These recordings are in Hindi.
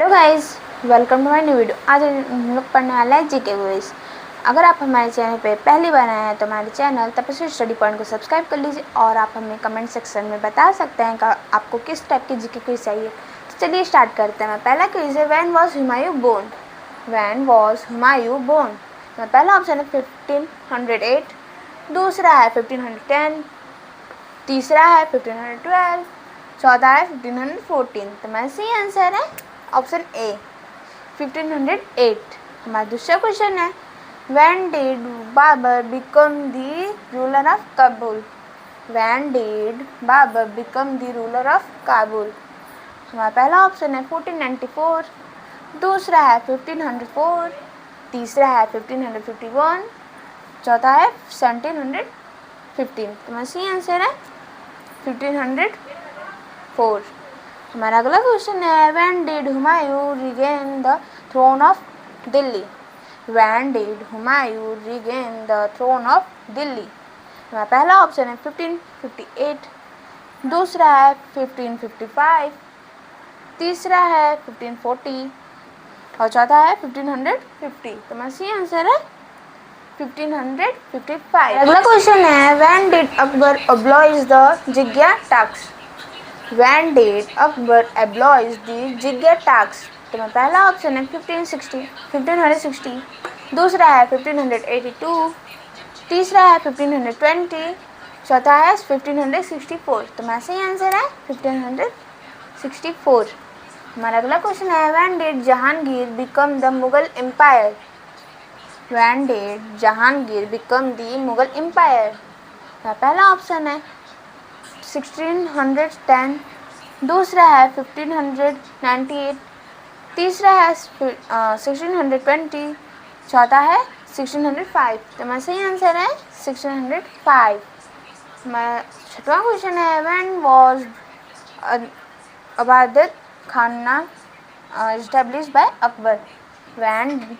Hello guys, welcome to my new video. आज हम लोग पढ़ने वाला है जीके क्विज। अगर आप हमारे चैनल पे पहली बार आए हैं तो हमारे चैनल तपस्वी स्टडी पॉइंट को सब्सक्राइब कर लीजिए और आप हमें कमेंट सेक्शन में बता सकते हैं कि आपको किस टाइप की जीके क्विज चाहिए। तो चलिए स्टार्ट करते हैं। पहला क्विज है, when was Humayun born? When was Humayun born? पहला ऑप्शन है 1508, दूसरा है 1510, तीसरा है 1512, चौथा है 1514। तो हमारा सही आंसर है ऑप्शन ए 1508। हमारा दूसरा क्वेश्चन है, when did Babur become the ruler of Kabul? When did Babur become the ruler of Kabul? हमारा पहला ऑप्शन है 1494, दूसरा है 1504, तीसरा है 1551, चौथा है 1715। तो हमारा सही आंसर है 1504। हमारा अगला क्वेश्चन है, when did Humayun regain the throne of Delhi? When did Humayun regain the throne of Delhi? हमारा पहला ऑप्शन है 1558, दूसरा है 1555, तीसरा है 1540 और चौथा है 1550। तो हमारा सही आंसर है 1555। अगला क्वेश्चन है, when did Akbar abolish the jizya tax? When did Akbar abolish the jizya tax? तो मैं पहला ऑप्शन है 1560, दूसरा है 1582, तीसरा है 1520, चौथा है 1564। तो मेरा सही आंसर है 1564। हमारा अगला क्वेश्चन है, When did Jahangir become the Mughal Empire? When did Jahangir become the Mughal Empire? मेरा पहला ऑप्शन है 1610, दूसरा है 1598, तीसरा है 1620, चौथा है 1605। तो मेरा सही आंसर है 1605। हमारा छठवां क्वेश्चन है, when was Ibadat Khana establish by Akbar? When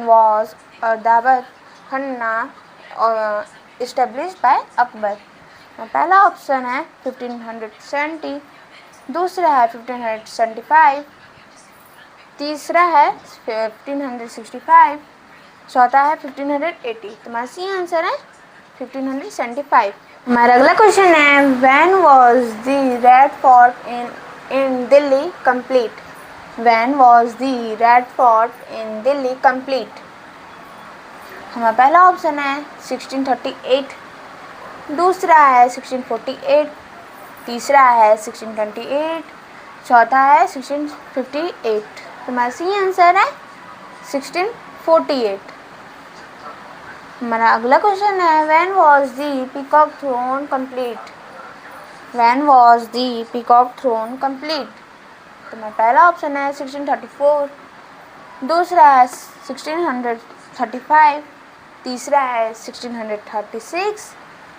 was Ibadat Khana establish by Akbar? पहला ऑप्शन है 1570, दूसरा है 1575, तीसरा है 1565, चौथा है 1580। तो हमारा सही आंसर है 1575। हमारा अगला क्वेश्चन है, when was the red fort in Delhi complete? When was the red fort in Delhi complete? हमारा पहला ऑप्शन है 1638, दूसरा है 1648, तीसरा है 1628, चौथा है 1658। तो हमारा सही आंसर है 1648। हमारा अगला क्वेश्चन है, when was the peacock throne complete? When was the peacock throne complete? तो हमारा पहला ऑप्शन है 1634, दूसरा है 1635, तीसरा है 1636,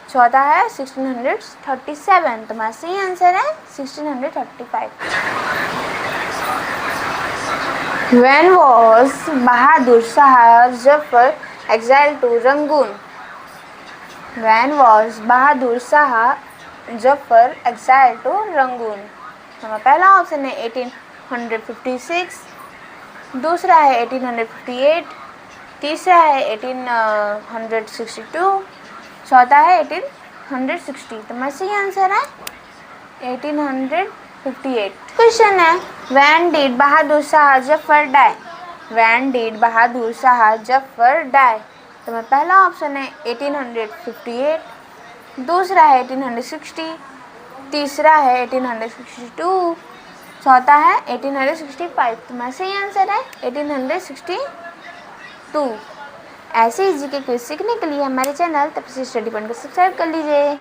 चौथा है 1637। तो हमारा सही आंसर है 1635। When was Bahadur Shah Zafar exiled to Rangoon? When was Bahadur Shah Zafar exiled to Rangoon? हमारा पहला ऑप्शन है 1856, दूसरा है 1858, तीसरा है 1862, चौथा है 1860। तो मेरा सही आंसर है 1858। क्वेश्चन है, when did Bahadur Shah Zafar die? When did Bahadur Shah Zafar die? तो मेरा पहला ऑप्शन है 1858, दूसरा है 1860, तीसरा है 1862, चौथा है 1865। तो मेरा सही आंसर है 1862। ऐसे ही जीके क्विज सीखने के लिए हमारे चैनल तपस्वी स्टडी पॉइंट को सब्सक्राइब कर लीजिए।